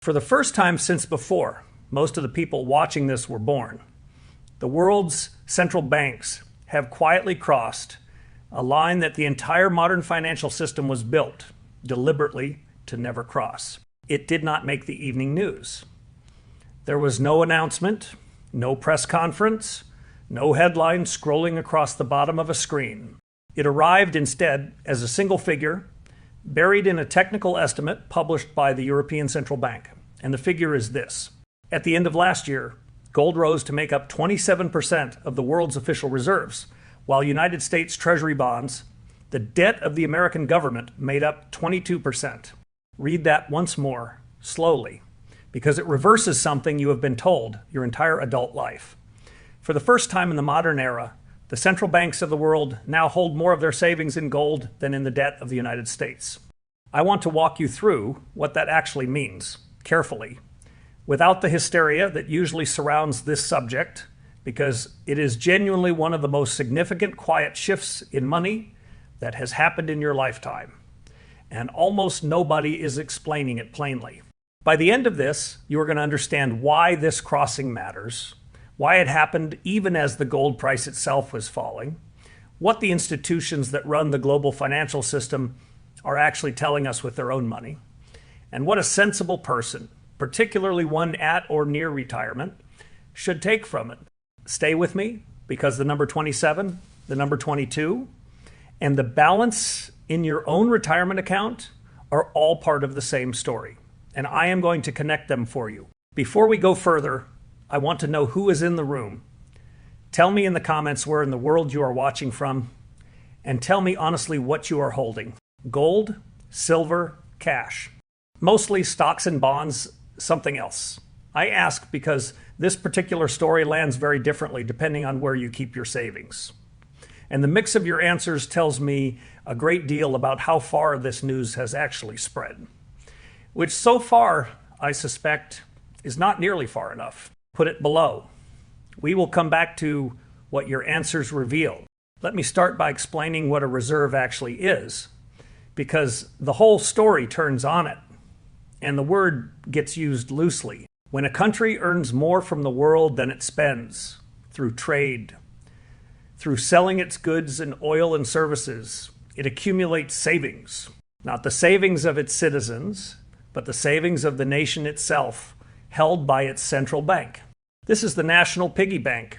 For the first time since before most of the people watching this were born, the world's central banks have quietly crossed a line that the entire modern financial system was built deliberately to never cross. It did not make the evening news. There was no announcement, no press conference, no headline scrolling across the bottom of a screen. It arrived instead as a single figure buried in a technical estimate published by the European Central Bank. And the figure is this. At the end of last year, gold rose to make up 27% of the world's official reserves, while United States Treasury bonds, the debt of the American government, made up 22%. Read that once more, slowly, because it reverses something you have been told your entire adult life. For the first time in the modern era, the central banks of the world now hold more of their savings in gold than in the debt of the United States. I want to walk you through what that actually means, carefully, without the hysteria that usually surrounds this subject, because it is genuinely one of the most significant quiet shifts in money that has happened in your lifetime. And almost nobody is explaining it plainly. By the end of this, you are going to understand why this crossing matters, why it happened even as the gold price itself was falling, what the institutions that run the global financial system are actually telling us with their own money, and what a sensible person, particularly one at or near retirement, should take from it. Stay with me, because the number 27, the number 22, and the balance in your own retirement account are all part of the same story, and I am going to connect them for you. Before we go further, I want to know who is in the room. Tell me in the comments where in the world you are watching from, and tell me honestly what you are holding. Gold, silver, cash. Mostly stocks and bonds, something else. I ask because this particular story lands very differently depending on where you keep your savings. And the mix of your answers tells me a great deal about how far this news has actually spread, which so far, I suspect, is not nearly far enough. Put it below. We will come back to what your answers reveal. Let me start by explaining what a reserve actually is, because the whole story turns on it, and the word gets used loosely. When a country earns more from the world than it spends, through trade, through selling its goods and oil and services, it accumulates savings. Not the savings of its citizens, but the savings of the nation itself, held by its central bank. This is the national piggy bank,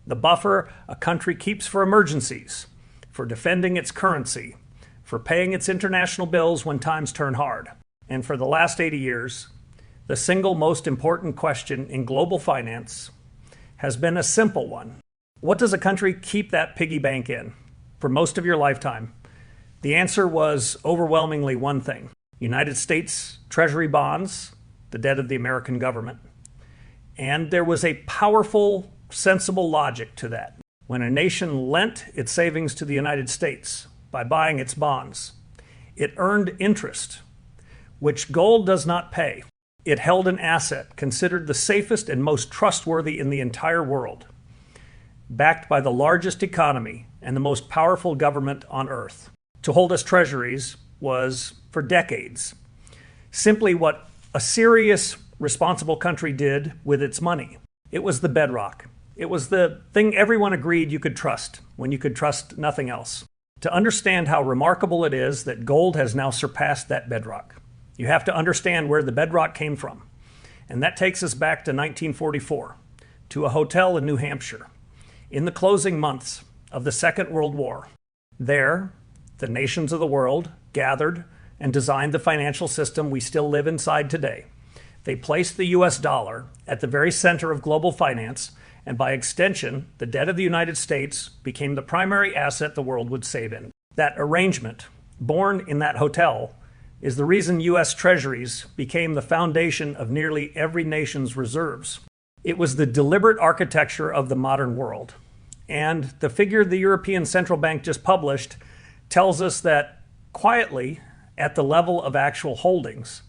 the buffer a country keeps for emergencies, for defending its currency, for paying its international bills when times turn hard. And for the last 80 years, the single most important question in global finance has been a simple one. What does a country keep that piggy bank in? For most of your lifetime, the answer was overwhelmingly one thing: United States Treasury bonds, the debt of the American government. And there was a powerful, sensible logic to that. When a nation lent its savings to the United States by buying its bonds, it earned interest, which gold does not pay. It held an asset considered the safest and most trustworthy in the entire world, backed by the largest economy and the most powerful government on earth. To hold as treasuries was, for decades, simply what a serious, responsible country did with its money. It was the bedrock. It was the thing everyone agreed you could trust when you could trust nothing else. To understand how remarkable it is that gold has now surpassed that bedrock, you have to understand where the bedrock came from. And that takes us back to 1944, to a hotel in New Hampshire, in the closing months of the Second World War. There, the nations of the world gathered and designed the financial system we still live inside today. They placed the US dollar at the very center of global finance, and by extension, the debt of the United States became the primary asset the world would save in. That arrangement, born in that hotel, is the reason US Treasuries became the foundation of nearly every nation's reserves. It was the deliberate architecture of the modern world. And the figure the European Central Bank just published tells us that quietly, at the level of actual holdings,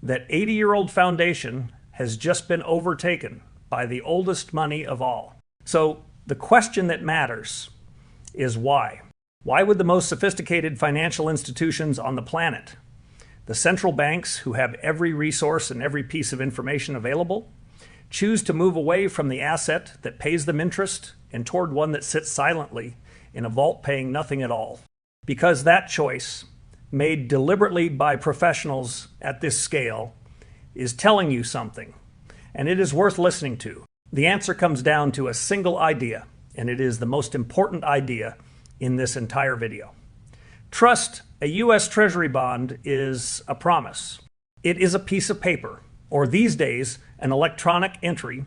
that 80-year-old foundation has just been overtaken by the oldest money of all. So the question that matters is why? Why would the most sophisticated financial institutions on the planet The central banks, who have every resource and every piece of information available, choose to move away from the asset that pays them interest and toward one that sits silently in a vault paying nothing at all. Because that choice, made deliberately by professionals at this scale, is telling you something, and it is worth listening to. The answer comes down to a single idea, and it is the most important idea in this entire video. Trust a U.S. Treasury bond is a promise. It is a piece of paper, or these days, an electronic entry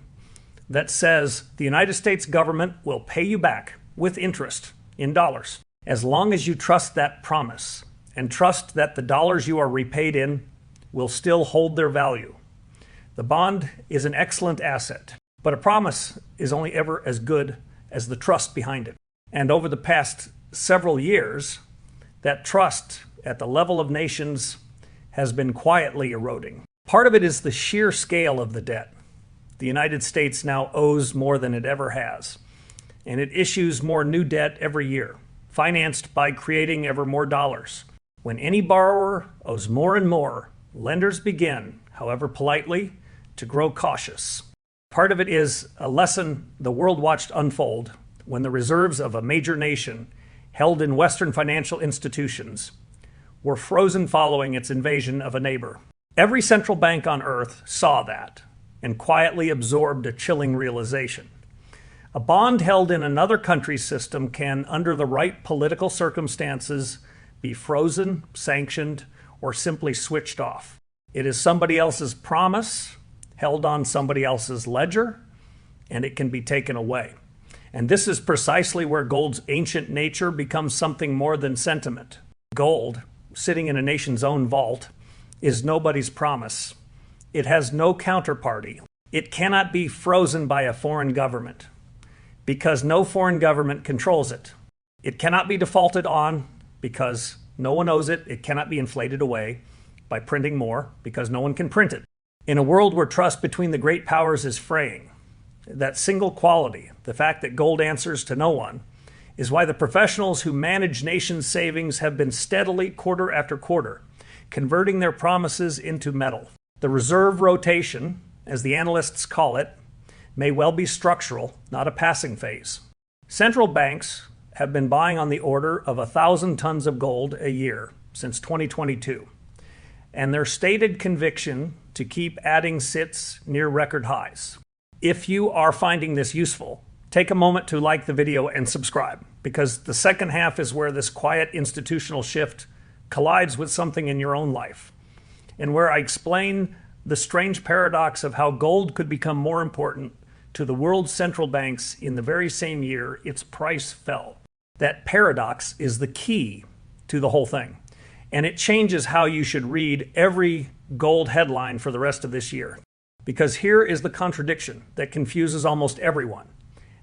that says the United States government will pay you back with interest in dollars, as long as you trust that promise and trust that the dollars you are repaid in will still hold their value. The bond is an excellent asset, but a promise is only ever as good as the trust behind it. And over the past several years, that trust at the level of nations has been quietly eroding. Part of it is the sheer scale of the debt. The United States now owes more than it ever has, and it issues more new debt every year, financed by creating ever more dollars. When any borrower owes more and more, lenders begin, however politely, to grow cautious. Part of it is a lesson the world watched unfold when the reserves of a major nation held in Western financial institutions were frozen following its invasion of a neighbor. Every central bank on earth saw that and quietly absorbed a chilling realization. A bond held in another country's system can, under the right political circumstances, be frozen, sanctioned, or simply switched off. It is somebody else's promise, held on somebody else's ledger, and it can be taken away. And this is precisely where gold's ancient nature becomes something more than sentiment. Gold, sitting in a nation's own vault, is nobody's promise. It has no counterparty. It cannot be frozen by a foreign government because no foreign government controls it. It cannot be defaulted on because no one owes it. It cannot be inflated away by printing more because no one can print it. In a world where trust between the great powers is fraying, that single quality, the fact that gold answers to no one, is why the professionals who manage nations' savings have been steadily, quarter after quarter, converting their promises into metal. The reserve rotation, as the analysts call it, may well be structural, not a passing phase. Central banks have been buying on the order of 1,000 tons of gold a year since 2022, and their stated conviction to keep adding sits near record highs. If you are finding this useful, take a moment to like the video and subscribe, because the second half is where this quiet institutional shift collides with something in your own life, and where I explain the strange paradox of how gold could become more important to the world's central banks in the very same year its price fell. That paradox is the key to the whole thing, and it changes how you should read every gold headline for the rest of this year. Because here is the contradiction that confuses almost everyone,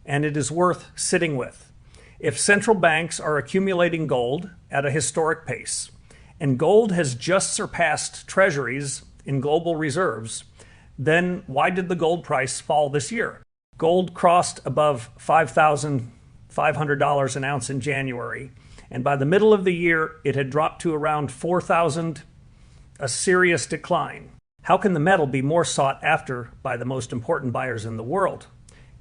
and it is worth sitting with. If central banks are accumulating gold at a historic pace, and gold has just surpassed Treasuries in global reserves, then why did the gold price fall this year? Gold crossed above $5,500 an ounce in January, and by the middle of the year, it had dropped to around $4,000, a serious decline. How can the metal be more sought after by the most important buyers in the world,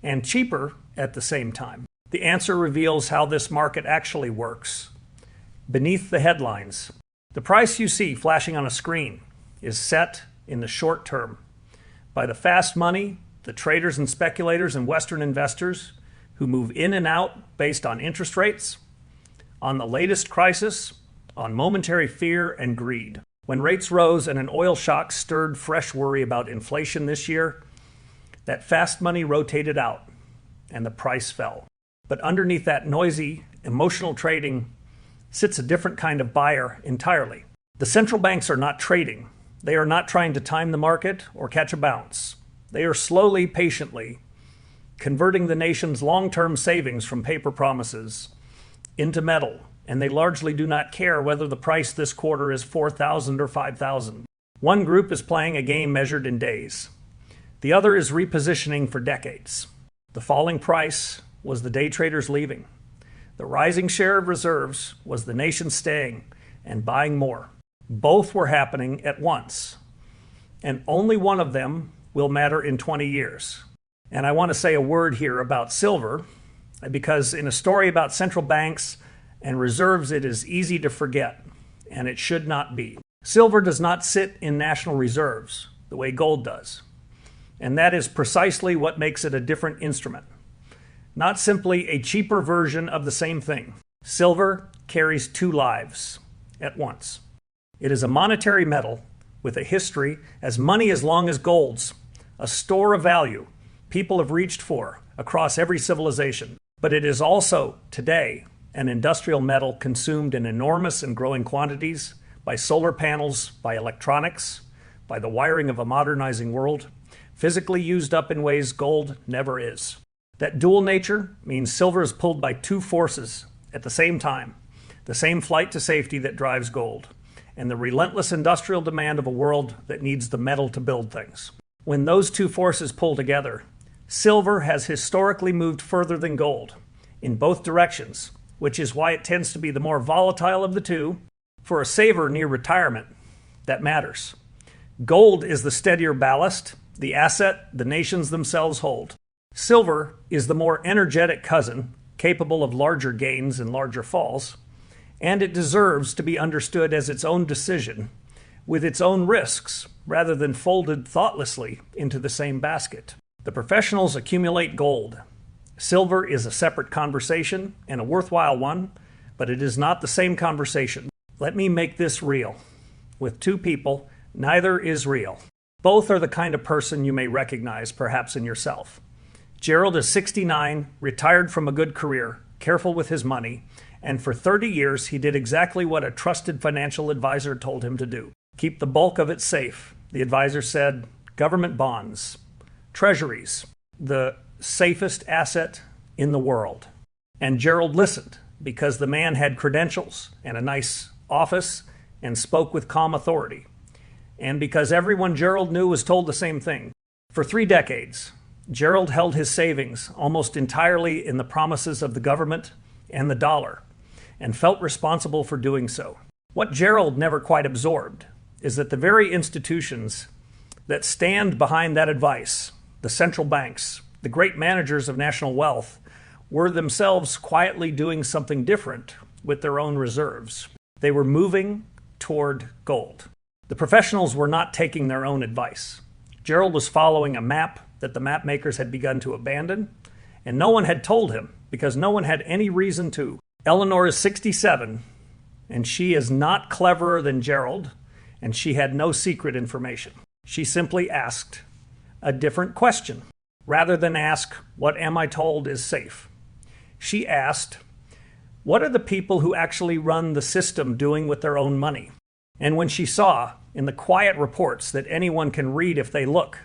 and cheaper at the same time? The answer reveals how this market actually works. Beneath the headlines, the price you see flashing on a screen is set in the short term by the fast money, the traders and speculators and Western investors who move in and out based on interest rates, on the latest crisis, on momentary fear and greed. When rates rose and an oil shock stirred fresh worry about inflation this year, that fast money rotated out and the price fell. But underneath that noisy, emotional trading sits a different kind of buyer entirely. The central banks are not trading. They are not trying to time the market or catch a bounce. They are slowly, patiently converting the nation's long-term savings from paper promises into metal, and they largely do not care whether the price this quarter is $4,000 or $5,000. One group is playing a game measured in days. The other is repositioning for decades. The falling price was the day traders leaving. The rising share of reserves was the nation staying and buying more. Both were happening at once, and only one of them will matter in 20 years. And I want to say a word here about silver, because in a story about central banks and reserves, it is easy to forget, and it should not be. Silver does not sit in national reserves the way gold does, and that is precisely what makes it a different instrument, not simply a cheaper version of the same thing. Silver carries two lives at once. It is a monetary metal with a history as money as long as gold's, a store of value people have reached for across every civilization. But it is also, today, an industrial metal consumed in enormous and growing quantities by solar panels, by electronics, by the wiring of a modernizing world, physically used up in ways gold never is. That dual nature means silver is pulled by two forces at the same time, the same flight to safety that drives gold, and the relentless industrial demand of a world that needs the metal to build things. When those two forces pull together, silver has historically moved further than gold, in both directions, which is why it tends to be the more volatile of the two. For a saver near retirement, that matters. Gold is the steadier ballast, the asset the nations themselves hold. Silver is the more energetic cousin, capable of larger gains and larger falls, and it deserves to be understood as its own decision, with its own risks, rather than folded thoughtlessly into the same basket. The professionals accumulate gold. Silver is a separate conversation, and a worthwhile one, but it is not the same conversation. Let me make this real. With two people, neither is real. Both are the kind of person you may recognize, perhaps in yourself. Gerald is 69, retired from a good career, careful with his money, and for 30 years he did exactly what a trusted financial advisor told him to do. Keep the bulk of it safe. The advisor said, government bonds, Treasuries, the safest asset in the world. And Gerald listened because the man had credentials and a nice office and spoke with calm authority. And because everyone Gerald knew was told the same thing. For 3 decades, Gerald held his savings almost entirely in the promises of the government and the dollar, and felt responsible for doing so. What Gerald never quite absorbed is that the very institutions that stand behind that advice, the central banks, the great managers of national wealth, were themselves quietly doing something different with their own reserves. They were moving toward gold. The professionals were not taking their own advice. Gerald was following a map that the map makers had begun to abandon, and no one had told him because no one had any reason to. Eleanor is 67, and she is not cleverer than Gerald, and she had no secret information. She simply asked a different question. Rather than ask, what am I told is safe? She asked, what are the people who actually run the system doing with their own money? And when she saw, in the quiet reports that anyone can read if they look,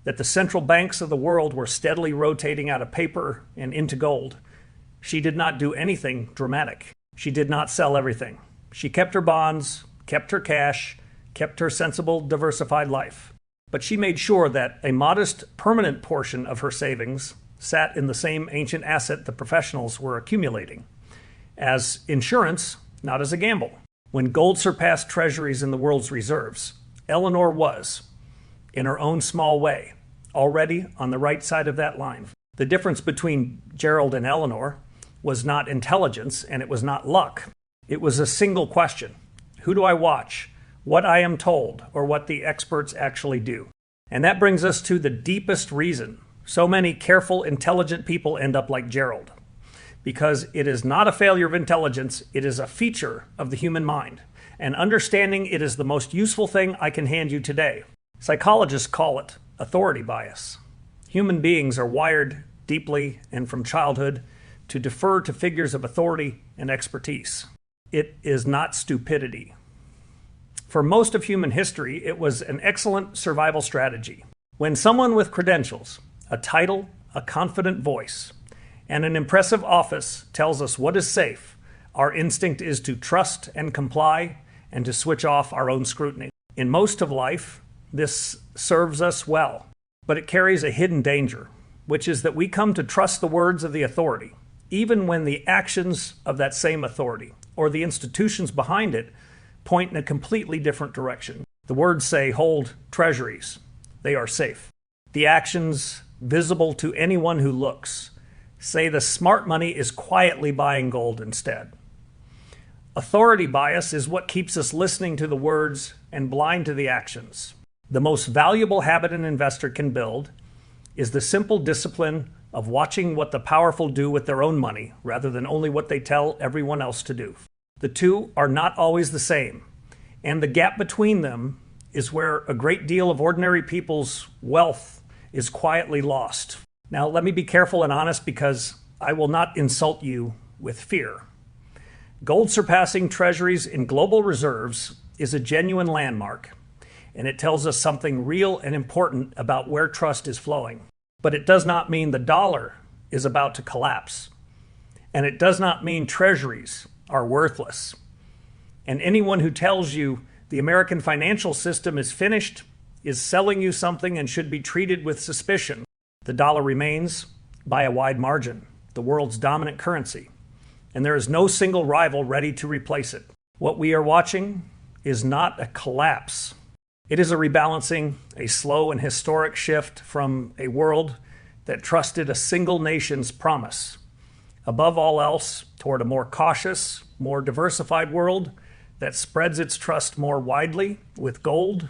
that the central banks of the world were steadily rotating out of paper and into gold, she did not do anything dramatic. She did not sell everything. She kept her bonds, kept her cash, kept her sensible, diversified life. But she made sure that a modest, permanent portion of her savings sat in the same ancient asset the professionals were accumulating, as insurance, not as a gamble. When gold surpassed treasuries in the world's reserves, Eleanor was, in her own small way, already on the right side of that line. The difference between Gerald and Eleanor was not intelligence, and it was not luck. It was a single question. Who do I watch? What I am told, or what the experts actually do? And that brings us to the deepest reason so many careful, intelligent people end up like Gerald. Because it is not a failure of intelligence, it is a feature of the human mind. And understanding it is the most useful thing I can hand you today. Psychologists call it authority bias. Human beings are wired deeply and from childhood to defer to figures of authority and expertise. It is not stupidity. For most of human history, it was an excellent survival strategy. When someone with credentials, a title, a confident voice, and an impressive office tells us what is safe, our instinct is to trust and comply and to switch off our own scrutiny. In most of life, this serves us well, but it carries a hidden danger, which is that we come to trust the words of the authority, even when the actions of that same authority, or the institutions behind it, point in a completely different direction. The words say hold treasuries. They are safe. The actions, visible to anyone who looks, say the smart money is quietly buying gold instead. Authority bias is what keeps us listening to the words and blind to the actions. The most valuable habit an investor can build is the simple discipline of watching what the powerful do with their own money rather than only what they tell everyone else to do. The two are not always the same, and the gap between them is where a great deal of ordinary people's wealth is quietly lost. Now, let me be careful and honest because I will not insult you with fear. Gold surpassing treasuries in global reserves is a genuine landmark, and it tells us something real and important about where trust is flowing. But it does not mean the dollar is about to collapse, and it does not mean treasuries are worthless. And anyone who tells you the American financial system is finished is selling you something and should be treated with suspicion. The dollar remains, by a wide margin, the world's dominant currency, and there is no single rival ready to replace it. What we are watching is not a collapse. It is a rebalancing, a slow and historic shift from a world that trusted a single nation's promise, above all else, toward a more cautious, more diversified world that spreads its trust more widely with gold,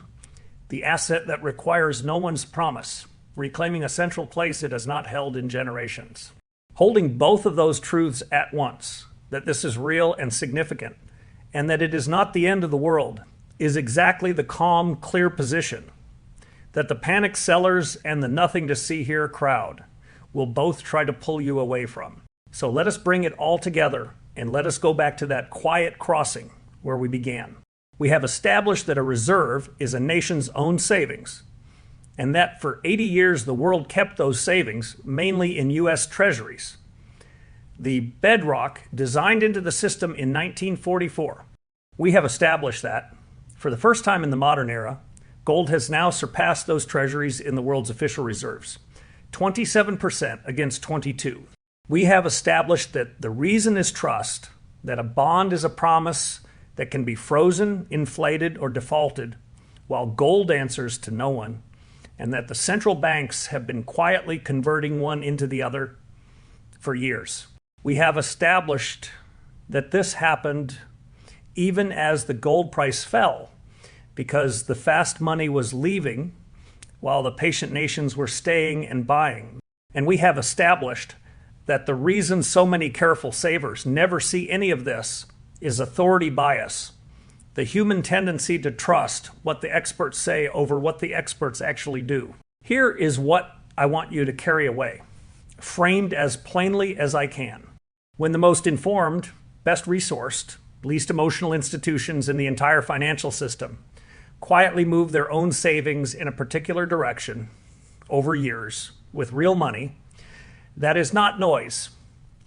the asset that requires no one's promise, reclaiming a central place it has not held in generations. Holding both of those truths at once, that this is real and significant, and that it is not the end of the world, is exactly the calm, clear position that the panic sellers and the nothing to see here crowd will both try to pull you away from. So let us bring it all together and let us go back to that quiet crossing where we began. We have established that a reserve is a nation's own savings, and that for 80 years the world kept those savings mainly in U.S. Treasuries. The bedrock designed into the system in 1944. We have established that, for the first time in the modern era, gold has now surpassed those treasuries in the world's official reserves, 27% against 22%. We have established that the reason is trust, that a bond is a promise that can be frozen, inflated, or defaulted, while gold answers to no one, and that the central banks have been quietly converting one into the other for years. We have established that this happened even as the gold price fell, because the fast money was leaving while the patient nations were staying and buying. And we have established that the reason so many careful savers never see any of this is authority bias, the human tendency to trust what the experts say over what the experts actually do. Here is what I want you to carry away, framed as plainly as I can. When the most informed, best resourced, least emotional institutions in the entire financial system quietly move their own savings in a particular direction over years with real money, that is not noise,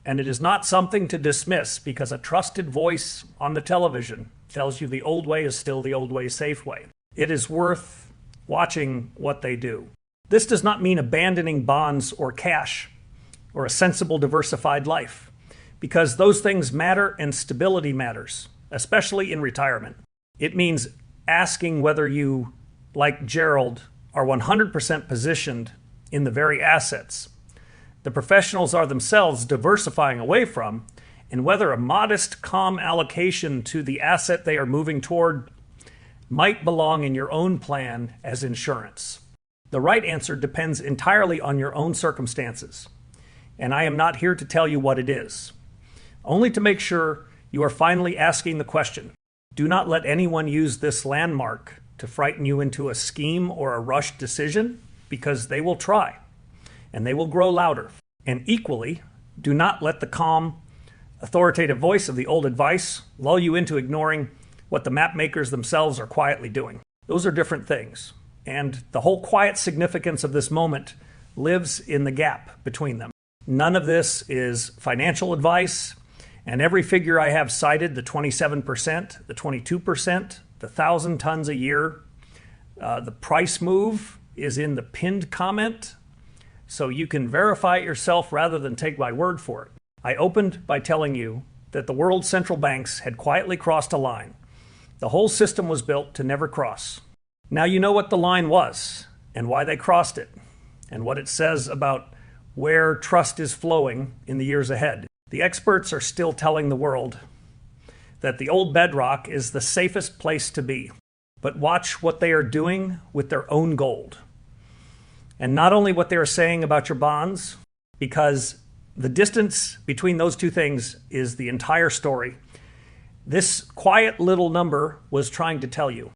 and it is not something to dismiss because a trusted voice on the television tells you the old way is still the old way, safe way. It is worth watching what they do. This does not mean abandoning bonds or cash or a sensible diversified life, because those things matter and stability matters, especially in retirement. It means asking whether you, like Gerald, are 100% positioned in the very assets the professionals are themselves diversifying away from, and whether a modest, calm allocation to the asset they are moving toward might belong in your own plan as insurance. The right answer depends entirely on your own circumstances, and I am not here to tell you what it is, only to make sure you are finally asking the question. Do not let anyone use this landmark to frighten you into a scheme or a rushed decision, because they will try, and they will grow louder. And equally, do not let the calm, authoritative voice of the old advice lull you into ignoring what the map makers themselves are quietly doing. Those are different things, and the whole quiet significance of this moment lives in the gap between them. None of this is financial advice, and every figure I have cited, the 27%, the 22%, the 1,000 tons a year, the price move is in the pinned comment, so you can verify it yourself rather than take my word for it. I opened by telling you that the world's central banks had quietly crossed a line, The whole system was built to never cross. Now you know what the line was and why they crossed it and what it says about where trust is flowing in the years ahead. The experts are still telling the world that the old bedrock is the safest place to be. But watch what they are doing with their own gold. And not only what they are saying about your bonds, because the distance between those two things is the entire story. This quiet little number was trying to tell you.